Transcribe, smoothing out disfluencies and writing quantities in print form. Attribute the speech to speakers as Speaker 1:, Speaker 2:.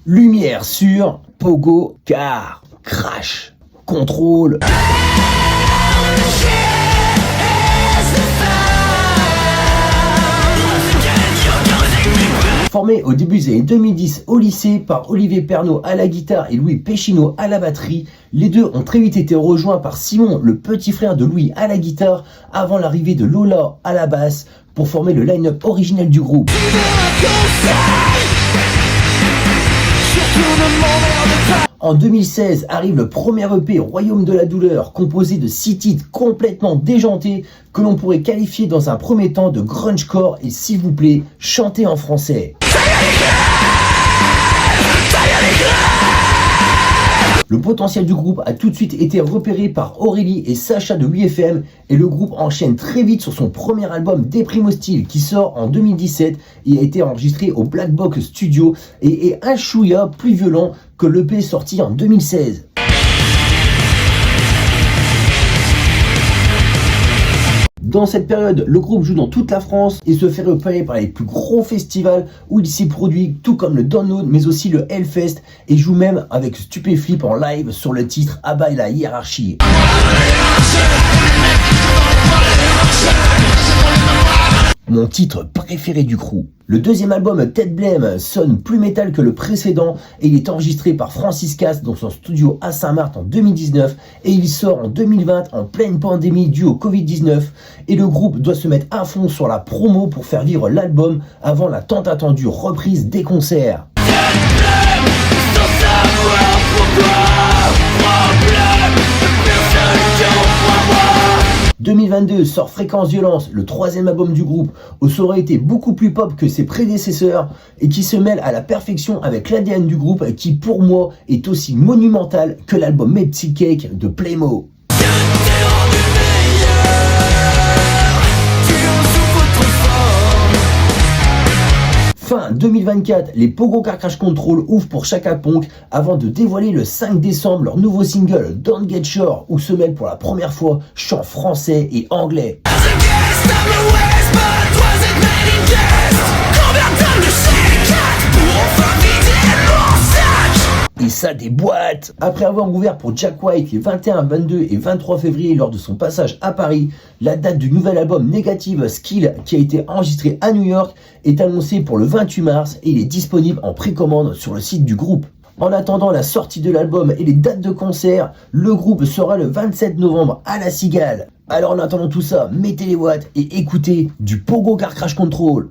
Speaker 1: Lumière sur Pogo Car Crash Control. Formé au début des années 2010 au lycée par Olivier Pernaut à la guitare et Louis Péchineau à la batterie, les deux ont très vite été rejoints par Simon, le petit frère de Louis à la guitare, avant l'arrivée de Lola à la basse pour former le line-up originel du groupe. En 2016 arrive le premier EP Royaume de la douleur, composé de 6 titres complètement déjantés que l'on pourrait qualifier dans un premier temps de grungecore et s'il vous plaît, chanter en français. Le potentiel du groupe a tout de suite été repéré par Aurélie et Sacha de 8FM et le groupe enchaîne très vite sur son premier album Déprime Hostile qui sort en 2017 et a été enregistré au Black Box Studio et est un chouïa plus violent que l'EP sorti en 2016. Dans cette période, le groupe joue dans toute la France et se fait repérer par les plus gros festivals où il s'y produit, tout comme le Download mais aussi le Hellfest, et joue même avec Stupéflip en live sur le titre Abat la hiérarchie. Mon titre préféré du crew. Le deuxième album Tête Blême sonne plus métal que le précédent et il est enregistré par Francis Cass dans son studio à Saint-Martin en 2019 et il sort en 2020 en pleine pandémie due au Covid-19 et le groupe doit se mettre à fond sur la promo pour faire vivre l'album avant la tant attendue reprise des concerts. 2022 sort Fréquence Violence, le troisième album du groupe, où ça aurait été beaucoup plus pop que ses prédécesseurs et qui se mêle à la perfection avec l'ADN du groupe qui pour moi est aussi monumental que l'album Mepsi Cake de Playmo. Fin 2024, les Pogo Car Crash Control ouvrent pour Chaka Ponk avant de dévoiler le 5 décembre leur nouveau single Don't Get Sure où se mêlent pour la première fois chants français et anglais. Et ça des boîtes. Après avoir ouvert pour Jack White les 21, 22 et 23 février lors de son passage à Paris, la date du nouvel album Negative Skill qui a été enregistré à New York est annoncée pour le 28 mars et il est disponible en précommande sur le site du groupe. En attendant la sortie de l'album et les dates de concert, le groupe sera le 27 novembre à La Cigale. Alors en attendant tout ça, mettez les watts et écoutez du Pogo Car Crash Control.